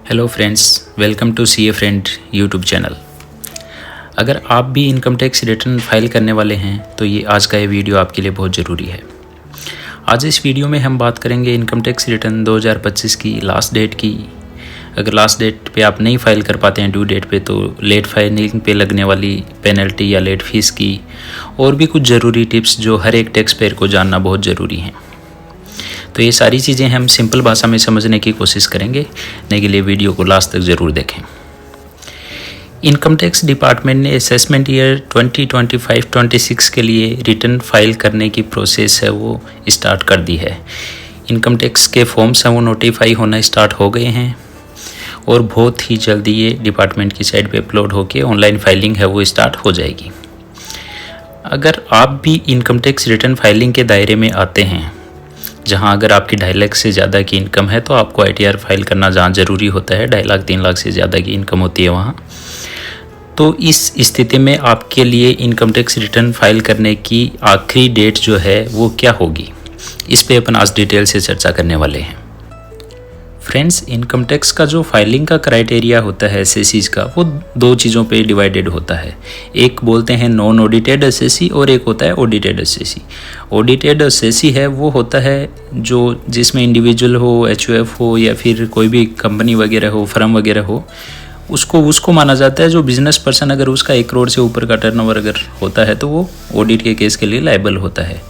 Hello friends, welcome to CA friend YouTube channel. अगर आप भी इनकम टैक्स रिटर्न फाइल करने वाले हैं तो ये आज का ये वीडियो आपके लिए बहुत ज़रूरी है। आज इस वीडियो में हम बात करेंगे इनकम टैक्स रिटर्न 2025 की लास्ट डेट की। अगर लास्ट डेट पे आप नहीं फाइल कर पाते हैं ड्यू डेट पे, तो लेट फाइलिंग पे लगने वाली पेनल्टी या लेट फीस की और भी कुछ ज़रूरी टिप्स जो हर एक टैक्स पेयर को जानना बहुत ज़रूरी हैं। तो ये सारी चीज़ें हम सिंपल भाषा में समझने की कोशिश करेंगे, नहीं के लिए वीडियो को लास्ट तक ज़रूर देखें। इनकम टैक्स डिपार्टमेंट ने असेसमेंट ईयर 2025-26 के लिए रिटर्न फाइल करने की प्रोसेस है वो स्टार्ट कर दी है। इनकम टैक्स के फॉर्म्स हैं वो नोटिफाई होना स्टार्ट हो गए हैं और बहुत ही जल्दी ये डिपार्टमेंट की साइट पे अपलोड होकर ऑनलाइन फाइलिंग है वो स्टार्ट हो जाएगी। अगर आप भी इनकम टैक्स रिटर्न फाइलिंग के दायरे में आते हैं, जहां अगर आपकी 2.5 लाख से ज़्यादा की इनकम है तो आपको ITR फाइल करना जहाँ ज़रूरी होता है, 2.5 लाख 3 लाख से ज़्यादा की इनकम होती है वहाँ, तो इस स्थिति में आपके लिए इनकम टैक्स रिटर्न फाइल करने की आखिरी डेट जो है वो क्या होगी, इस पे अपन आज डिटेल से चर्चा करने वाले हैं। फ्रेंड्स, इनकम टैक्स का जो फाइलिंग का क्राइटेरिया होता है एसएससी का, वो दो चीज़ों पे डिवाइडेड होता है। एक बोलते हैं नॉन ऑडिटेड एसएससी और एक होता है ऑडिटेड एसएससी। ऑडिटेड एसएससी है वो होता है जो जिसमें इंडिविजुअल हो, HUF हो या फिर कोई भी कंपनी वगैरह हो, फर्म वगैरह हो, उसको माना जाता है। जो बिजनेस पर्सन अगर उसका 1 करोड़ से ऊपर का टर्नओवर अगर होता है तो वो ऑडिट के केस के लिए लायबल होता है।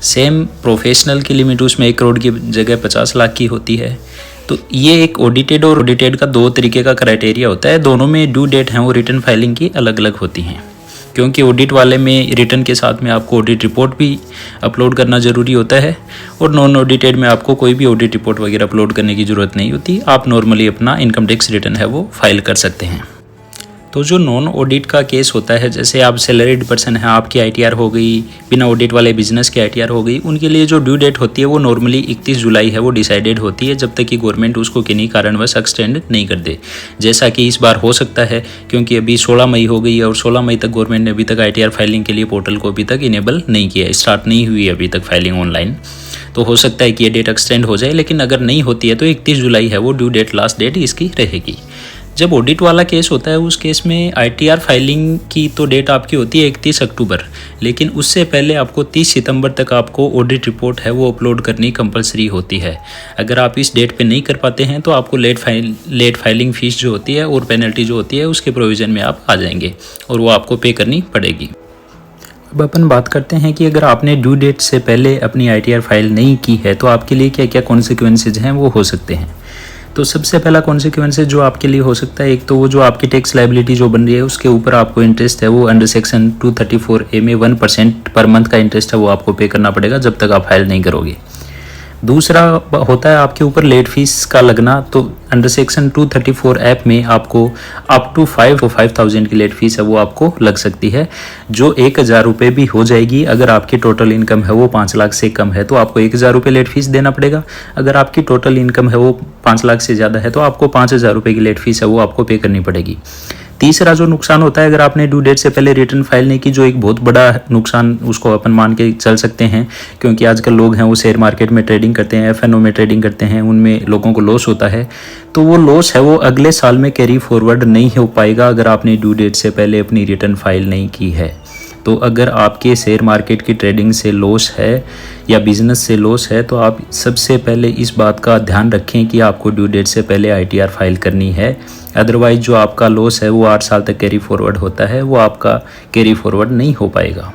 सेम प्रोफेशनल की लिमिट उसमें 1 करोड़ की जगह 50 लाख की होती है। तो ये एक ऑडिटेड और ऑडिटेड का दो तरीके का क्राइटेरिया होता है। दोनों में ड्यू डेट हैं वो रिटर्न फाइलिंग की अलग अलग होती हैं, क्योंकि ऑडिट वाले में रिटर्न के साथ में आपको ऑडिट रिपोर्ट भी अपलोड करना ज़रूरी होता है और नॉन ऑडिटेड में आपको कोई भी ऑडिट रिपोर्ट वगैरह अपलोड करने की ज़रूरत नहीं होती। आप नॉर्मली अपना इनकम टैक्स रिटर्न है वो फाइल कर सकते हैं। तो जो नॉन ऑडिट का केस होता है, जैसे आप सैलरीड पर्सन हैं, आपकी ITR हो गई, बिना ऑडिट वाले बिजनेस की ITR हो गई, उनके लिए जो ड्यू डेट होती है वो नॉर्मली 31 जुलाई है वो डिसाइडेड होती है, जब तक कि गवर्नमेंट उसको किन्हीं कारणवश एक्सटेंड नहीं कर दे। जैसा कि इस बार हो सकता है, क्योंकि अभी 16 मई हो गई है और 16 मई तक गवर्नमेंट ने अभी तक ITR फाइलिंग के लिए पोर्टल को अभी तक इनेबल नहीं किया, स्टार्ट नहीं हुई है अभी तक फाइलिंग ऑनलाइन। तो हो सकता है कि ये डेट एक्सटेंड हो जाए, लेकिन अगर नहीं होती है तो 31 जुलाई है वो ड्यू डेट, लास्ट डेट इसकी रहेगी। जब ऑडिट वाला केस होता है उस केस में ITR फाइलिंग की तो डेट आपकी होती है 31 अक्टूबर, लेकिन उससे पहले आपको 30 सितंबर तक आपको ऑडिट रिपोर्ट है वो अपलोड करनी कंपलसरी होती है। अगर आप इस डेट पे नहीं कर पाते हैं तो आपको लेट फाइलिंग फ़ीस जो होती है और पेनल्टी जो होती है उसके प्रोविज़न में आप आ जाएंगे और वो आपको पे करनी पड़ेगी। अब अपन बात करते हैं कि अगर आपने ड्यू डेट से पहले अपनी ITR फाइल नहीं की है तो आपके लिए क्या क्या कॉन्सिक्वेंसेज हैं वो हो सकते हैं। तो सबसे पहला कॉन्सिक्वेंसेज जो आपके लिए हो सकता है, एक तो वो जो आपकी टैक्स लायबिलिटी जो बन रही है उसके ऊपर आपको इंटरेस्ट है वो अंडर सेक्शन 234A में 1% पर मंथ का इंटरेस्ट है वो आपको पे करना पड़ेगा जब तक आप फाइल नहीं करोगे। दूसरा होता है आपके ऊपर लेट फीस का लगना। तो अंडर सेक्शन 234 ऐप में आपको अप टू 5,000 की लेट फीस है वो आपको लग सकती है, जो 1,000 रुपये भी हो जाएगी। अगर आपकी टोटल इनकम है वो 5 लाख से कम है तो आपको 1,000 रुपये लेट फीस देना पड़ेगा। अगर आपकी टोटल इनकम है वो 5 लाख से ज़्यादा है तो आपको 5,000 रुपये की लेट फीस है वो आपको पे करनी पड़ेगी। तीसरा जो नुकसान होता है, अगर आपने ड्यू डेट से पहले रिटर्न फाइल नहीं की, जो एक बहुत बड़ा नुकसान उसको अपन मान के चल सकते हैं, क्योंकि आजकल लोग हैं वो शेयर मार्केट में ट्रेडिंग करते हैं, FNO में ट्रेडिंग करते हैं, उनमें लोगों को लॉस होता है। तो वो लॉस है वो अगले साल में कैरी फॉरवर्ड नहीं हो पाएगा अगर आपने ड्यू डेट से पहले अपनी रिटर्न फाइल नहीं की है। तो अगर आपके शेयर मार्केट की ट्रेडिंग से लॉस है या बिजनेस से लॉस है तो आप सबसे पहले इस बात का ध्यान रखें कि आपको ड्यू डेट से पहले ITR फाइल करनी है। अदरवाइज जो आपका लॉस है वो 8 साल तक कैरी फॉरवर्ड होता है, वो आपका कैरी फॉरवर्ड नहीं हो पाएगा।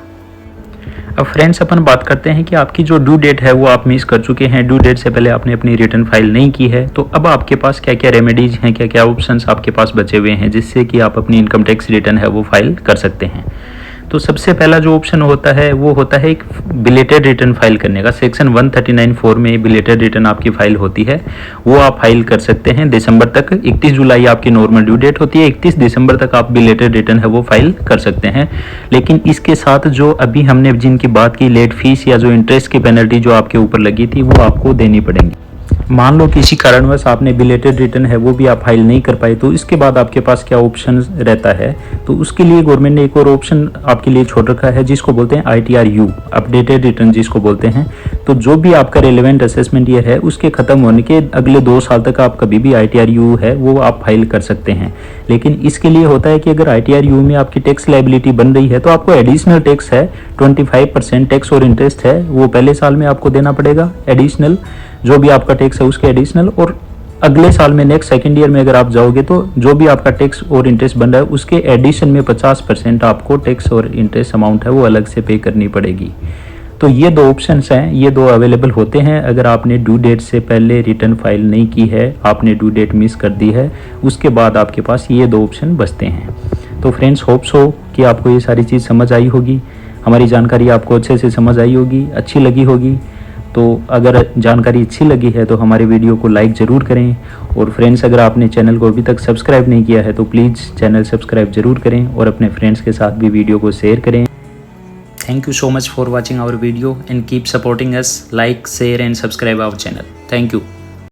अब फ्रेंड्स, अपन बात करते हैं कि आपकी जो ड्यू डेट है वो आप मिस कर चुके हैं, ड्यू डेट से पहले आपने अपनी रिटर्न फाइल नहीं की है, तो अब आपके पास क्या क्या रेमेडीज हैं, क्या क्या ऑप्शंस आपके पास बचे हुए हैं जिससे कि आप अपनी इनकम टैक्स रिटर्न है वो फाइल कर सकते हैं। तो सबसे पहला जो ऑप्शन होता है वो होता है एक बिलेटेड रिटर्न फाइल करने का। सेक्शन 139(4) में बिलेटेड रिटर्न आपकी फाइल होती है, वो आप फाइल कर सकते हैं दिसंबर तक। 31 जुलाई आपकी नॉर्मल ड्यू डेट होती है, 31 दिसंबर तक आप बिलेटेड रिटर्न है वो फाइल कर सकते हैं। लेकिन इसके साथ जो अभी हमने जिनकी बात की लेट फीस या जो इंटरेस्ट की पेनल्टी जो आपके ऊपर लगी थी वो आपको देनी पड़ेगी। मान लो किसी कारणवश आपने बिलेटेड रिटर्न है वो भी आप फाइल नहीं कर पाए, तो इसके बाद आपके पास क्या ऑप्शन रहता है, तो उसके लिए गवर्नमेंट ने एक और ऑप्शन आपके लिए छोड़ रखा है जिसको बोलते हैं ITRU, अपडेटेड रिटर्न जिसको बोलते हैं। तो जो भी आपका रेलेवेंट असेसमेंट ईयर है उसके खत्म होने के अगले 2 साल तक आप कभी भी ITRU है वो आप फाइल कर सकते हैं। लेकिन इसके लिए होता है कि अगर ITRU में आपकी टैक्स लायबिलिटी बन रही है तो आपको एडिशनल टैक्स है 25% टैक्स और इंटरेस्ट है वो पहले साल में आपको देना पड़ेगा एडिशनल, जो भी आपका टैक्स है उसके एडिशनल। और अगले साल में नेक्स्ट सेकेंड ईयर में अगर आप जाओगे तो जो भी आपका टैक्स और इंटरेस्ट बन रहा है उसके एडिशन में 50% आपको टैक्स और इंटरेस्ट अमाउंट है वो अलग से पे करनी पड़ेगी। तो ये 2 ऑप्शंस हैं, ये 2 अवेलेबल होते हैं अगर आपने ड्यू डेट से पहले रिटर्न फाइल नहीं की है, आपने ड्यू डेट मिस कर दी है, उसके बाद आपके पास ये 2 ऑप्शन बचते हैं। तो फ्रेंड्स होप्स हो कि आपको ये सारी चीज़ समझ आई होगी, हमारी जानकारी आपको अच्छे से समझ आई होगी, अच्छी लगी होगी। तो अगर जानकारी अच्छी लगी है तो हमारे वीडियो को लाइक ज़रूर करें, और फ्रेंड्स अगर आपने चैनल को अभी तक सब्सक्राइब नहीं किया है तो प्लीज़ चैनल सब्सक्राइब ज़रूर करें और अपने फ्रेंड्स के साथ भी वीडियो को शेयर करें। Thank you so much for watching our video and keep supporting us. Like, share and subscribe our channel. Thank you.